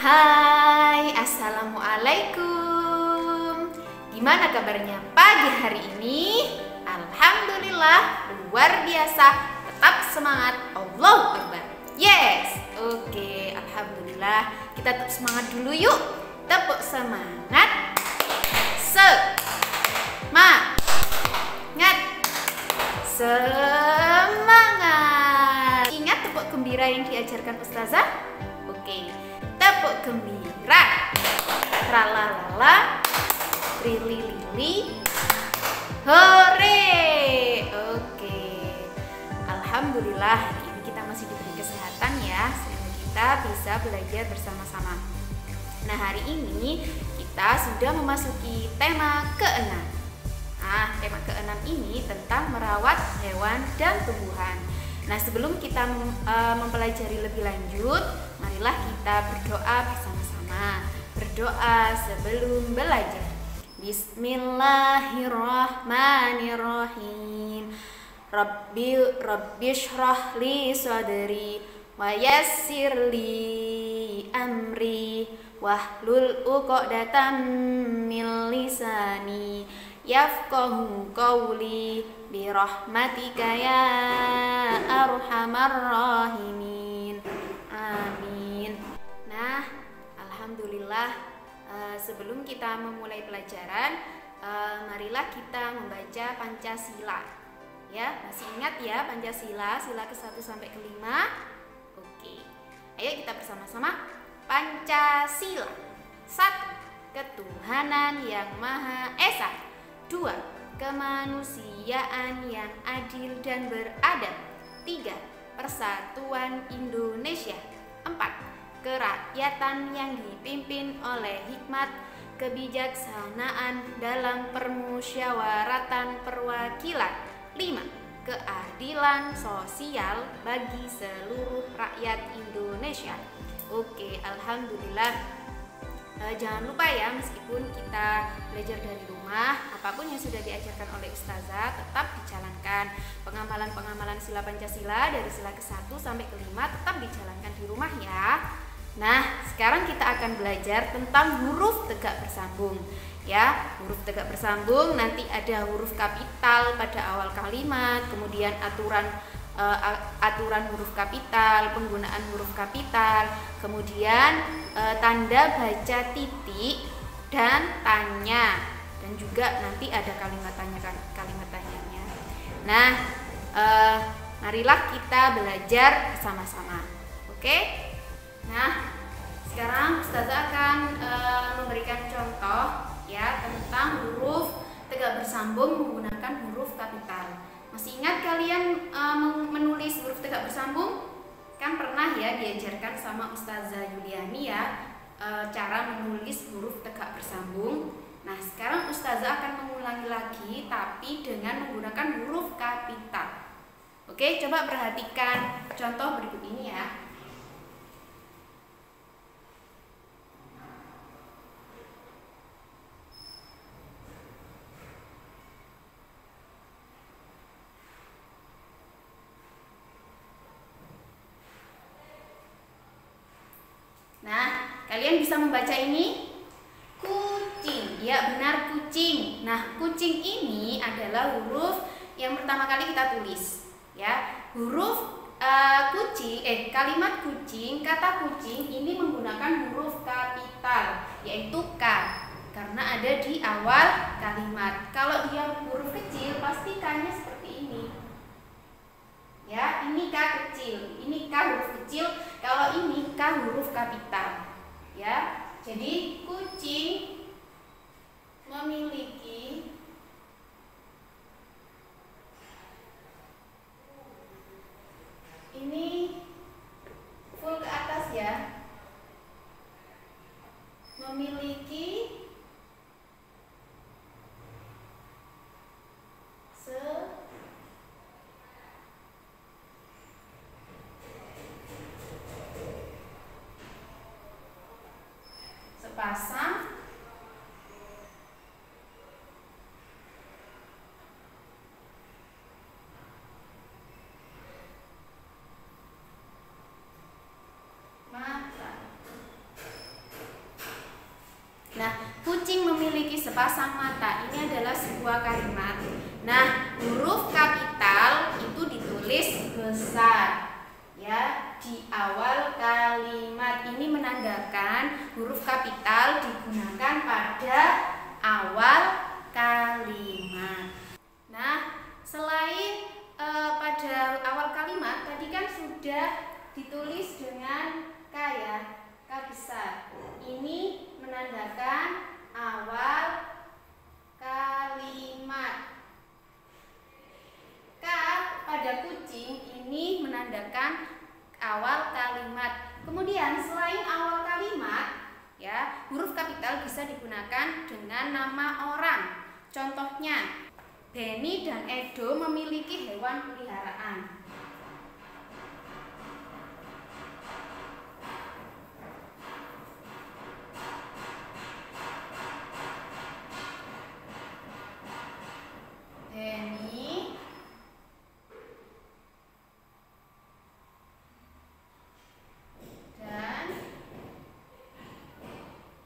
Hai, Assalamualaikum. Gimana kabarnya pagi hari ini? Alhamdulillah, luar biasa. Tetap semangat, Allahu Akbar. Yes, oke, Alhamdulillah. Kita tetap semangat dulu yuk. Tepuk semangat. Semangat. Ingat tepuk gembira yang diajarkan Ustazah? Oke, tepuk gembira. Tralalala, lili, hore. Oke, Alhamdulillah ini kita masih diberi kesehatan ya, sehingga kita bisa belajar bersama-sama. Nah, hari ini kita sudah memasuki tema ke-6. Nah, tema ke-6 ini tentang merawat hewan dan tumbuhan. Nah, sebelum kita mempelajari lebih lanjut, marilah kita berdoa bersama-sama. Berdoa sebelum belajar. Bismillahirrahmanirrahim. Rabbi shrah li sadri wa yassir li amri wahlul 'uqdatam min lisani yafqahu qawli birahmatika ya arhamar rahimin. Amin. Nah, alhamdulillah, sebelum kita memulai pelajaran, marilah kita membaca Pancasila. Ya, masih ingat ya Pancasila, sila ke-1 sampai ke-5? Oke. Ayo kita bersama-sama. Pancasila. 1. Ketuhanan yang Maha Esa. 2. Kemanusiaan yang adil dan beradab. 3. Persatuan Indonesia. 4. Kerakyatan yang dipimpin oleh hikmat kebijaksanaan dalam permusyawaratan perwakilan. 5. Keadilan sosial bagi seluruh rakyat Indonesia. Oke, alhamdulillah. Jangan lupa ya, meskipun kita belajar dari rumah, apapun yang sudah diajarkan oleh Ustazah tetap dijalankan. Pengamalan-pengamalan sila Pancasila dari sila ke-1 sampai ke-5 tetap dijalankan di rumah ya. Nah, sekarang kita akan belajar tentang huruf tegak bersambung. Ya, huruf tegak bersambung nanti ada huruf kapital pada awal kalimat, kemudian aturan huruf kapital, penggunaan huruf kapital, kemudian tanda baca titik dan tanya, dan juga nanti ada kalimat tanyanya. Nah, marilah kita belajar bersama-sama. Oke? Nah, sekarang Ustazah akan memberikan contoh ya tentang huruf tegak bersambung menggunakan huruf kapital. Masih ingat kalian menulis huruf tegak bersambung? Kan pernah ya diajarkan sama Ustazah Yuliani ya cara menulis huruf tegak bersambung. Nah, sekarang Ustazah akan mengulangi lagi tapi dengan menggunakan huruf kapital. Oke, coba perhatikan contoh berikut ini ya. Nah, kalian bisa membaca ini? Kucing. Ya, benar, kucing. Nah, kucing ini adalah huruf yang pertama kali kita tulis. Ya, huruf kalimat kucing, kata kucing ini menggunakan huruf kapital, yaitu K, karena ada di awal kalimat. Kalau dia huruf kecil, pasti K-nya seperti ini. Ya, ini K kecil, ini K huruf kecil, kalau ini K huruf kapital. Ya, jadi kucing memiliki ini full ke atas ya. Memiliki sepasang mata. sepasang mata. Ini adalah sebuah kalimat. Nah, huruf kapital itu ditulis besar ya di awal kalimat. Ini menandakan huruf kapital digunakan pada awal kalimat. Nah, selain pada awal kalimat tadi kan sudah ditulis dengan K ya, K besar. Ini menandakan awal kalimat. K pada kucing ini menandakan awal kalimat. Kemudian selain awal kalimat ya, huruf kapital bisa digunakan dengan nama orang. Contohnya, Benny dan Edo memiliki hewan peliharaan. Benny dan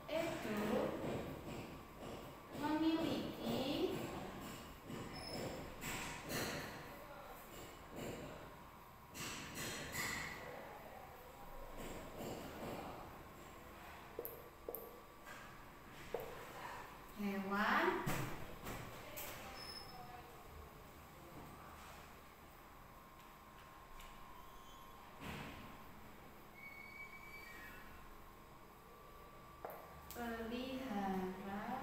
Edo memiliki hewan pelihara.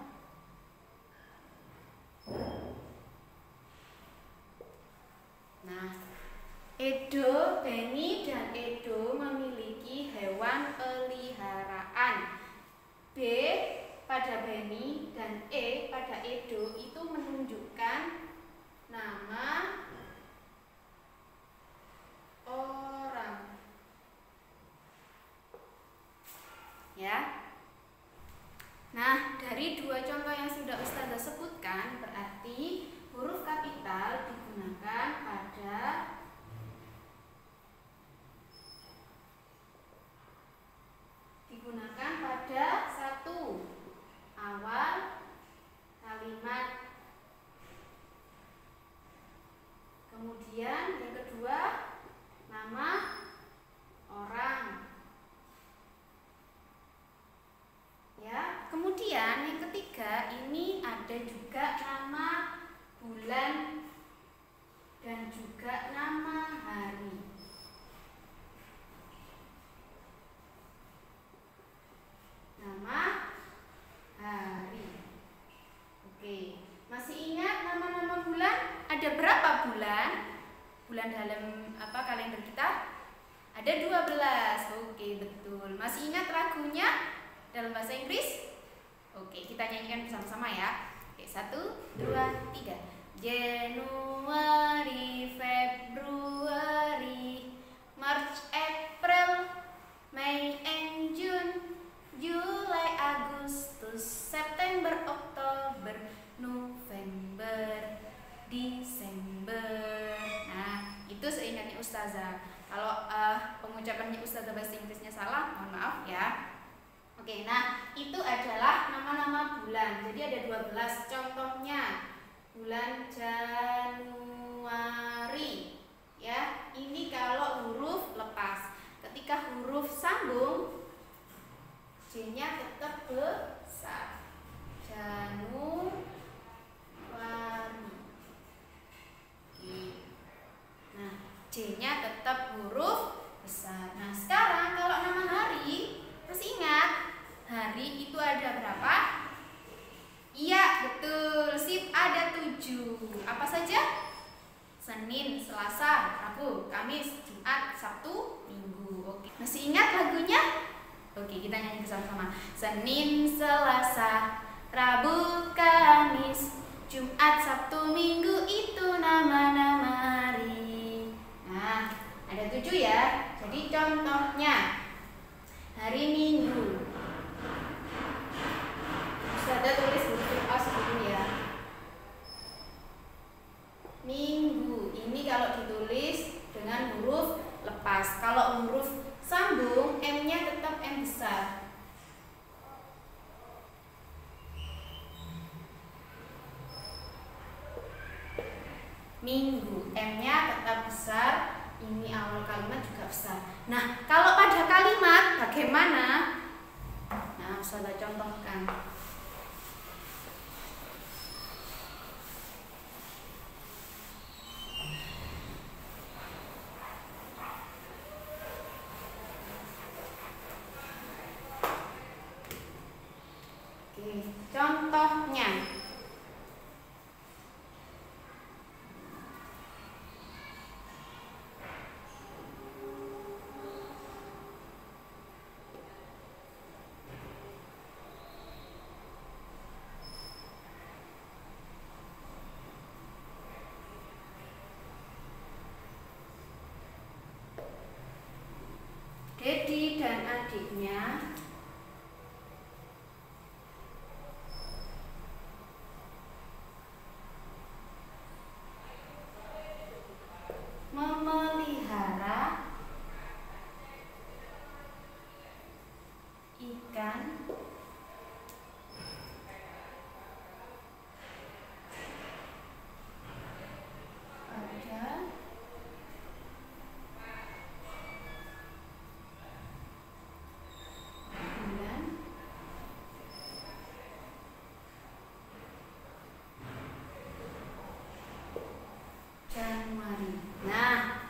Nah, Edo, Benny dan Edo memiliki hewan peliharaan. B pada Benny dan E pada Edo itu menunjukkan nama orang. Ya. Nah, dari dua contoh yang sudah Ustazah sebutkan, berarti huruf kapital digunakan pada satu, awal kalimat. Kemudian yang kedua, nama orang. Ya, kemudian yang ketiga ini ada juga nama bulan dan juga nama hari. Nama hari. Oke, masih ingat nama-nama bulan? Ada berapa bulan? Bulan dalam kalender kita? Ada 12. Oke, betul. Masih ingat lagunya dalam bahasa Inggris? Oke, kita nyanyikan bersama-sama ya. Oke, 1, 2, 3. Januari, Februari, March, April, May and June, July, Agustus, September, Oktober, November, Desember. Nah, itu seingatnya Ustazah. Kalau pengucapannya Ustazah bahasa Inggrisnya salah, mohon maaf ya. Oke, nah itu adalah nama-nama bulan. Jadi ada 12 contohnya. Bulan Januari. Ya, ini kalau huruf lepas. Ketika huruf sambung, J-nya tetap besar. Januari. Nah, J-nya tetap huruf besar. Nah, sekarang kalau nama hari, masih ingat hari itu ada berapa? Iya, betul. Sip, ada 7. Apa saja? Senin, Selasa, Rabu, Kamis, Jumat, Sabtu, Minggu. Oke. Masih ingat lagunya? Oke, kita nyanyi bersama-sama. Senin, Selasa, Rabu, Kamis, Jumat, Sabtu, Minggu, itu nama-nama hari. Nah, ada 7 ya. Jadi contohnya hari Minggu. Ustazah tulis huruf A sebelum ya. Minggu. Ini kalau ditulis dengan huruf lepas. Kalau huruf sambung, M-nya tetap M besar. minggu. M-nya tetap besar, ini awal kalimat juga besar. Nah, kalau pada kalimat bagaimana? Nah, saya contohkan. Contohnya, Dedi dan adiknya memelihara ikan pada bulan Januari. Nah,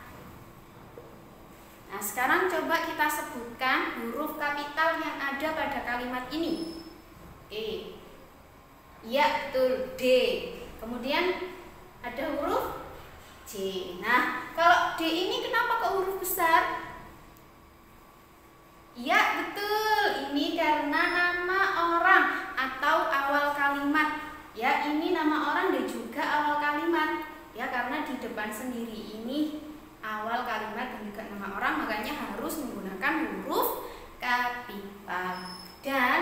sekarang coba kita sebutkan huruf kapital yang ada pada kalimat ini. Oke. Iya, betul, D. Kemudian ada huruf J. Nah, kalau D ini kenapa kok huruf besar? Iya, betul. Ini karena nama orang atau awal kalimat. Ya, ini nama orang dan juga awal kalimat. Ya, karena di depan sendiri ini awal kalimat dan juga nama orang, makanya harus menggunakan huruf kapital. Dan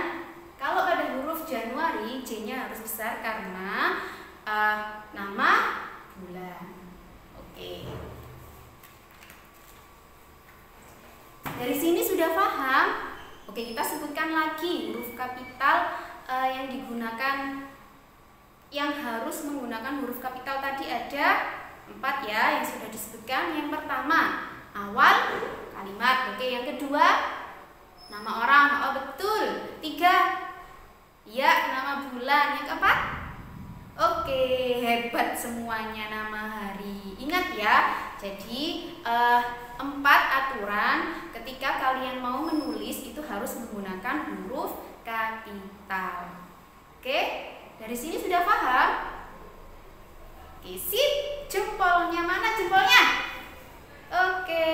kalau pada huruf Januari, J-nya harus besar karena nama bulan. Oke. Dari sini sudah paham? Oke, kita sebutkan lagi huruf kapital yang digunakan, yang harus menggunakan huruf kapital tadi ada 4 ya, yang sudah disebutkan. Yang pertama, awal kalimat. Oke, yang kedua, nama orang. Oh, betul. 3, ya, nama bulan. Yang keempat, oke, hebat semuanya, nama hari. Ingat ya, jadi 4 aturan ketika kalian mau menulis itu harus menggunakan huruf kapital. Oke, dari sini sudah paham? Oke, sip. Jempolnya mana jempolnya? Oke,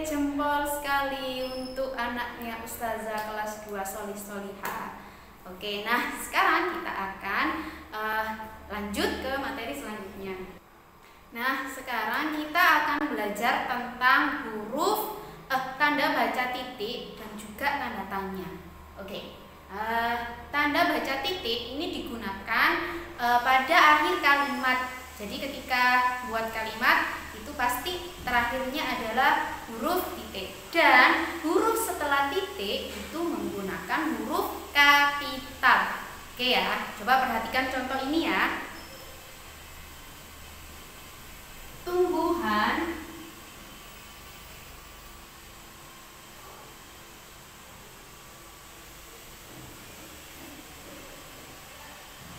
jempol sekali untuk anaknya Ustazah kelas 2 Solih Solihah. Oke, nah sekarang kita akan lanjut ke materi selanjutnya. Nah, sekarang kita akan belajar tentang huruf tanda baca titik dan juga tanda tanya. Oke, tanda baca titik ini digunakan pada akhir kalimat. Jadi ketika buat kalimat itu pasti terakhirnya adalah huruf titik, dan huruf setelah titik itu menggunakan huruf kapital. Oke ya, coba perhatikan contoh ini ya. Tumbuhan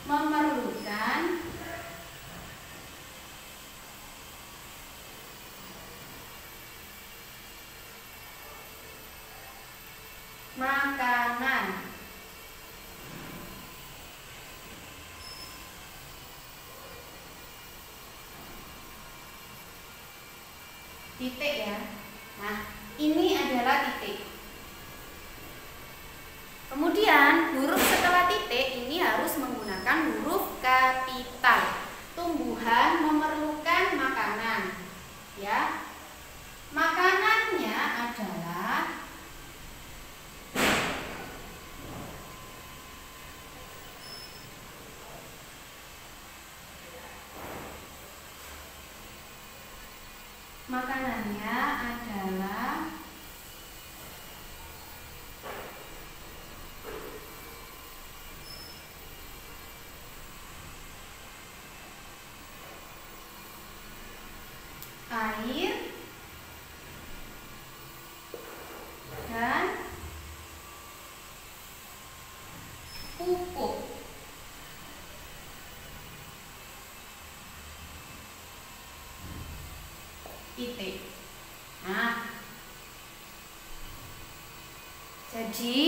memerlukan makanan. Titik ya. Nah, ini adalah titik. Kemudian huruf setelah titik ini harus menggunakan huruf kapital. Tumbuhan memerlukan makanan. Ya. Makanannya adalah makanannya adalah titik. Nah, jadi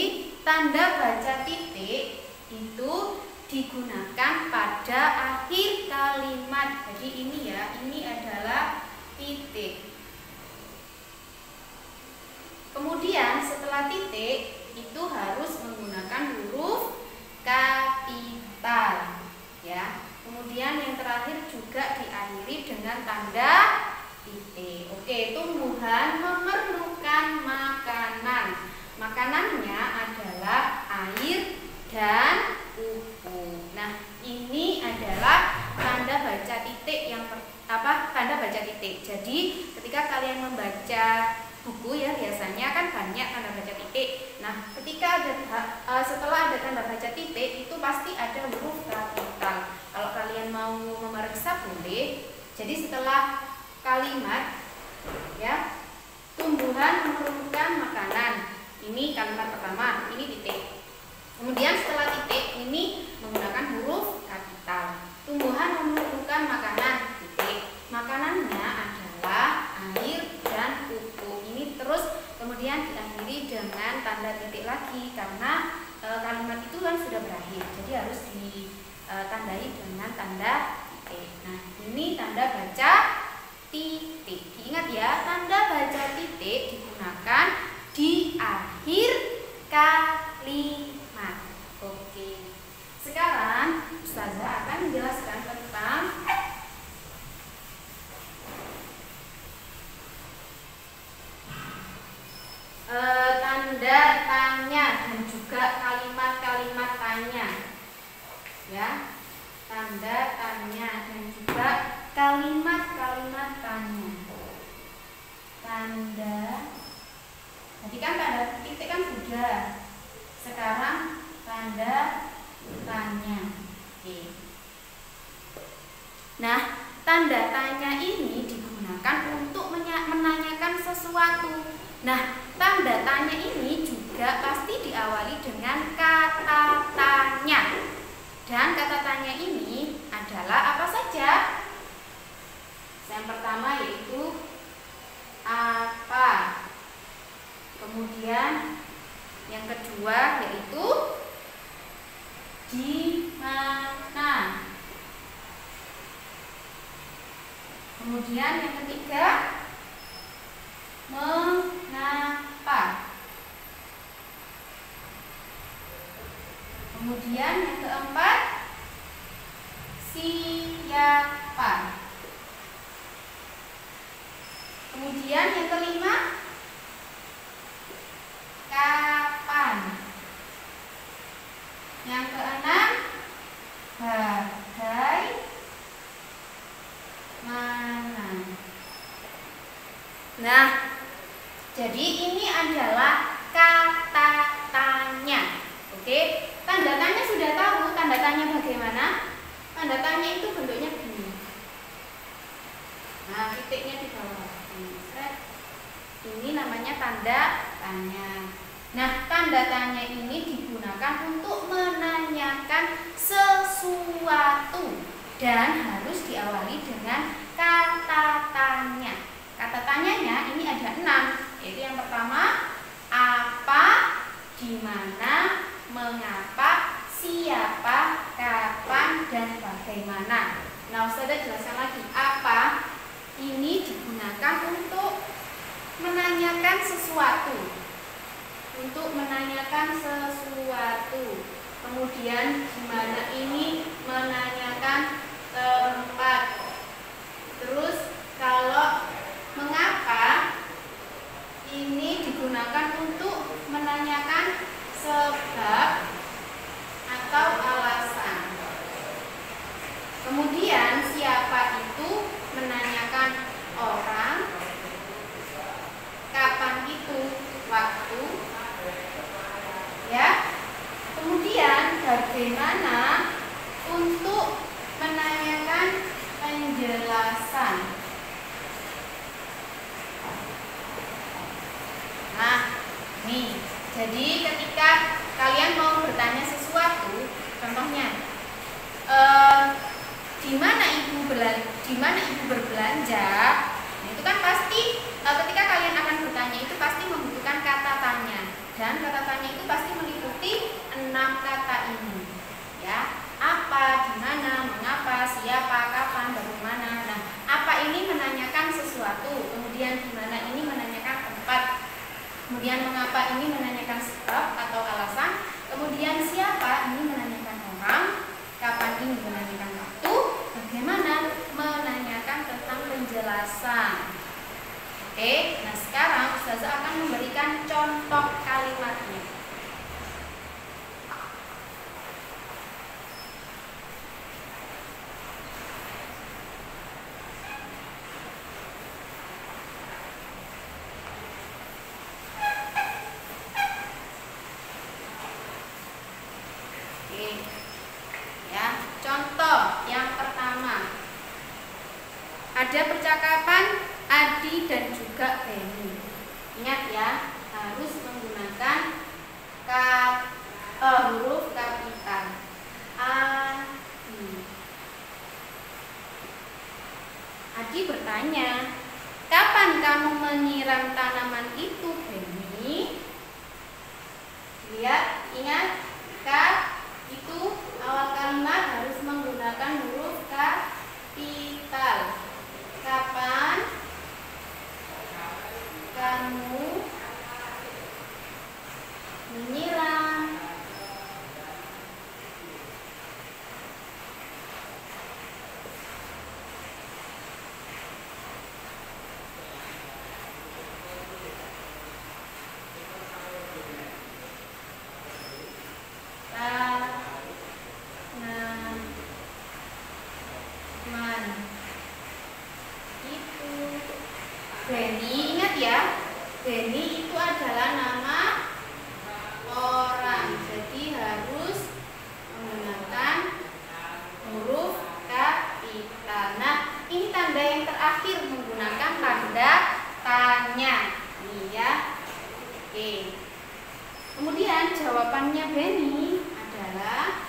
tanda baca titik itu digunakan pada akhir kalimat. Jadi ini ya, ini adalah titik. Kemudian setelah titik itu harus menggunakan huruf kapital ya. Kemudian yang terakhir juga diakhiri dengan tanda titik. Oke, tumbuhan memerlukan makanan. Makanannya adalah air dan pupuk. Nah, ini adalah tanda baca titik yang tanda baca titik. Jadi, ketika kalian membaca buku ya, biasanya kan banyak tanda baca titik. Nah, ketika setelah ada tanda baca titik itu pasti ada huruf kapital. Kalau kalian mau memeriksa boleh. Jadi setelah kalimat ya, tumbuhan memerlukan makanan. Ini kalimat pertama, ini titik. Kemudian setelah titik ini menggunakan huruf kapital. Tumbuhan memerlukan makanan, titik. Makanannya adalah air dan pupuk. Ini terus kemudian diakhiri dengan tanda titik lagi karena kalimat itu kan sudah berakhir. Jadi harus ditandai dengan tanda titik. Nah, ini tanda baca titik. Diingat ya, tanda baca titik digunakan di akhir kalimat. Oke. Sekarang Ustazah akan menjelaskan tentang tanda tanya dan juga kalimat-kalimat tanya. Ya. Tanda tanya dan juga kalimat-kalimat tanya. Tanda. Tadi kan tanda titik kan sudah. Sekarang tanda tanya. Oke. Nah, tanda tanya ini digunakan untuk menanyakan sesuatu. Nah, tanda tanya ini juga pasti diawali dengan kata tanya. Dan kata tanya ini adalah apa saja? Yang pertama yaitu apa. Kemudian yang kedua yaitu di mana. Kemudian yang ketiga mengapa. Kemudian yang keempat siapa. Kemudian yang kelima kapan. Yang keenam bagaimana. Nah, jadi ini adalah kata tanya. Oke, tanda tanya sudah tahu tanda tanya bagaimana? Tanda tanya itu bentuknya begini. Nah, titiknya di bawah. Ini namanya tanda tanya. Nah, tanda tanya ini digunakan untuk menanyakan sesuatu dan harus diawali dengan kata tanya. Kata tanyanya ini ada 6, yaitu yang pertama apa, di mana, mengapa, siapa, kapan, dan bagaimana. Nah, Ustazah jelaskan lagi. Apa ini digunakan untuk menanyakan sesuatu. Untuk menanyakan sesuatu. Kemudian di mana ini menanyakan tempat. Terus kalau mengapa ini digunakan untuk menanyakan sebab atau alasan. Kemudian siapa itu menanyakan orang. Kapan itu waktu. Ya. Kemudian bagaimana untuk menanyakan penjelasan. Nah, nih. Jadi ketika kalian mau bertanya sesuatu, contohnya di mana ibu berbelanja? Nah, itu kan pasti ketika kalian akan bertanya itu pasti membutuhkan kata tanya, dan kata tanya itu pasti meliputi 6 kata ini, ya. Apa, di mana, mengapa, siapa, kapan, bagaimana. Nah, apa ini menanyakan sesuatu, kemudian di mana ini menanyakan tempat, kemudian mengapa ini menanyakan sebab atau alasan, kemudian siapa ini menanyakan orang, kapan ini menanyakan waktu, bagaimana menanyakan tentang penjelasan. Oke, nah sekarang Ustazah akan memberikan contoh kalimatnya. Contoh yang pertama, ada percakapan Adi dan juga Beni. Ingat ya, harus menggunakan huruf kapital. Adi. Adi bertanya, kapan kamu menyiram tanaman itu, Beni? Lihat, ingat, itu awal kalimat harus menggunakan huruf kapital. Kapan kamu menyiram Beni? Ingat ya, Beni itu adalah nama orang, jadi harus menggunakan huruf kapital. Nah, ini tanda yang terakhir menggunakan tanda tanya, nih ya. Oke. Kemudian jawabannya Beni adalah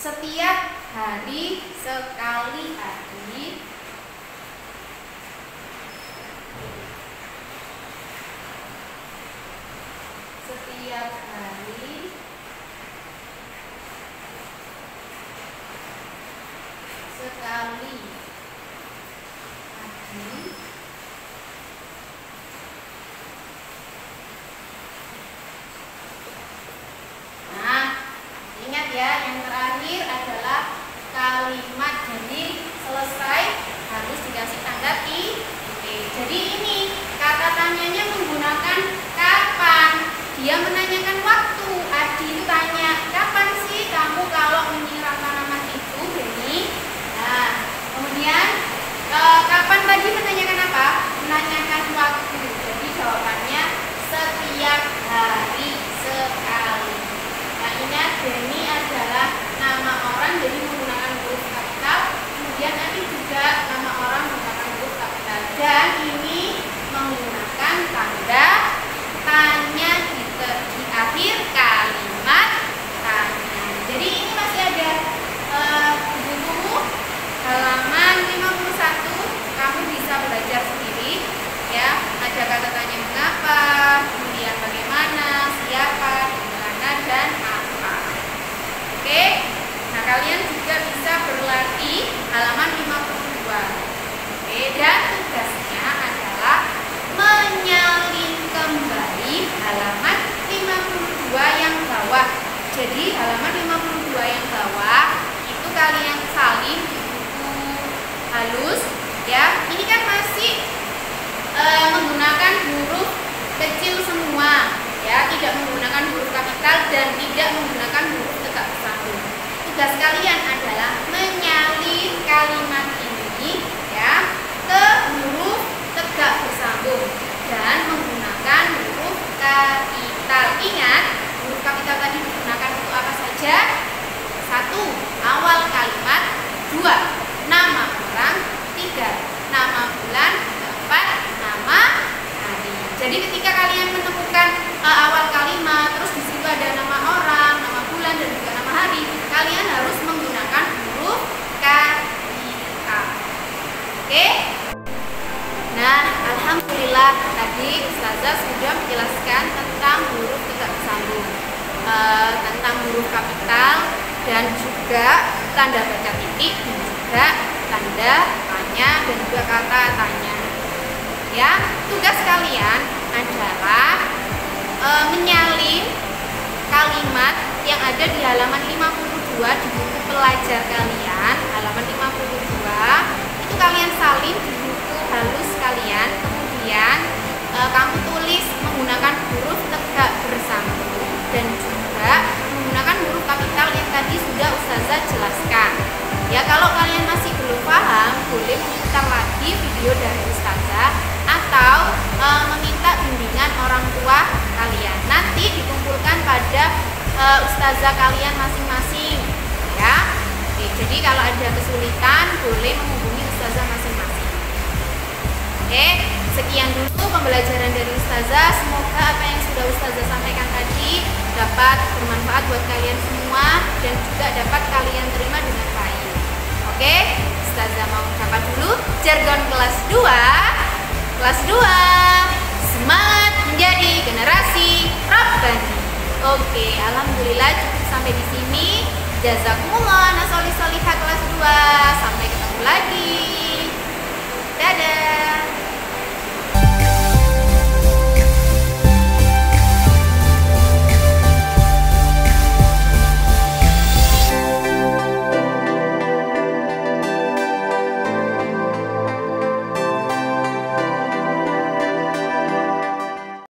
setiap hari sekali, Adi. Setiap hari sekali, Adi. Nah, ingat ya, yang terakhir adalah kalimat, jadi selesai harus dikasih tanda titik. Jadi ini kata tanyanya menggunakan kapan. Dia menanyakan waktu. Adi itu tanya, kapan sih kamu kalau menyiram tanaman itu, Beni? Nah, kemudian kapan tadi menanyakan apa? Menanyakan waktu. Jadi jawabannya setiap hari sekali. Nah, ingat, Beni adalah nama orang, jadi menggunakan huruf kapital. Kemudian nanti juga nama orang menggunakan huruf kapital. Dan ini menggunakan tanda tanya di akhir kalimat tanya. Jadi ini masih ada buku halaman 51. Kamu bisa belajar sendiri ya. Ada kata tanya mengapa, kemudian bagaimana, siapa, di mana, dan apa. Oke. Nah, kalian juga bisa berlatih halaman 52. Oke, dan tugasnya adalah menyalin kembali halaman 52 yang bawah. Jadi halaman 52 yang bawah itu kalian salin di buku halus ya. Ini kan masih menggunakan huruf kecil semua ya, tidak menggunakan huruf kapital dan tidak menggunakan huruf tegak bersambung. Tugas kalian adalah menyalin kalimat ini ya ke huruf tegak bersambung dan menggunakan huruf kapital. Ingat, huruf kapital tadi digunakan untuk apa saja? 1. Awal kalimat. 2. Nama orang. 3. Nama bulan. 4. Nama hari. Jadi ketika kalian menemukan awal kalimat, terus di situ ada nama orang, nama bulan, dan juga nama hari, kalian harus menggunakan huruf kapital. Nah, alhamdulillah tadi Ustazah sudah menjelaskan tentang huruf tegak bersambung, tentang huruf kapital dan juga tanda baca titik dan juga tanda tanya dan juga kata tanya. Ya, tugas kalian adalah menyalin kalimat yang ada di halaman 52 di buku pelajar kalian, halaman 52 itu kalian salin di buku halus kalian, kemudian kamu tulis menggunakan huruf tegak bersambung dan juga menggunakan huruf kapital yang tadi sudah Ustazah jelaskan. Ya, kalau kalian masih belum paham, boleh memutar lagi video dari Ustazah atau meminta bimbingan orang tua kalian. Nanti dikumpulkan pada Ustazah kalian masing-masing, ya. Oke, jadi kalau ada kesulitan boleh menghubungi Ustazah masing-masing. Oke, sekian dulu pembelajaran dari Ustazah. Semoga apa yang sudah Ustazah sampaikan tadi dapat bermanfaat buat kalian semua dan juga dapat kalian terima dengan baik. Oke, Ustazah mau ucapkan dulu jargon kelas 2. Kelas 2, semangat menjadi generasi Rabbani. Oke, alhamdulillah cukup sampai di sini. Jazakumullah, nasoli solihah kelas 2. Sampai ketemu lagi. Dadah.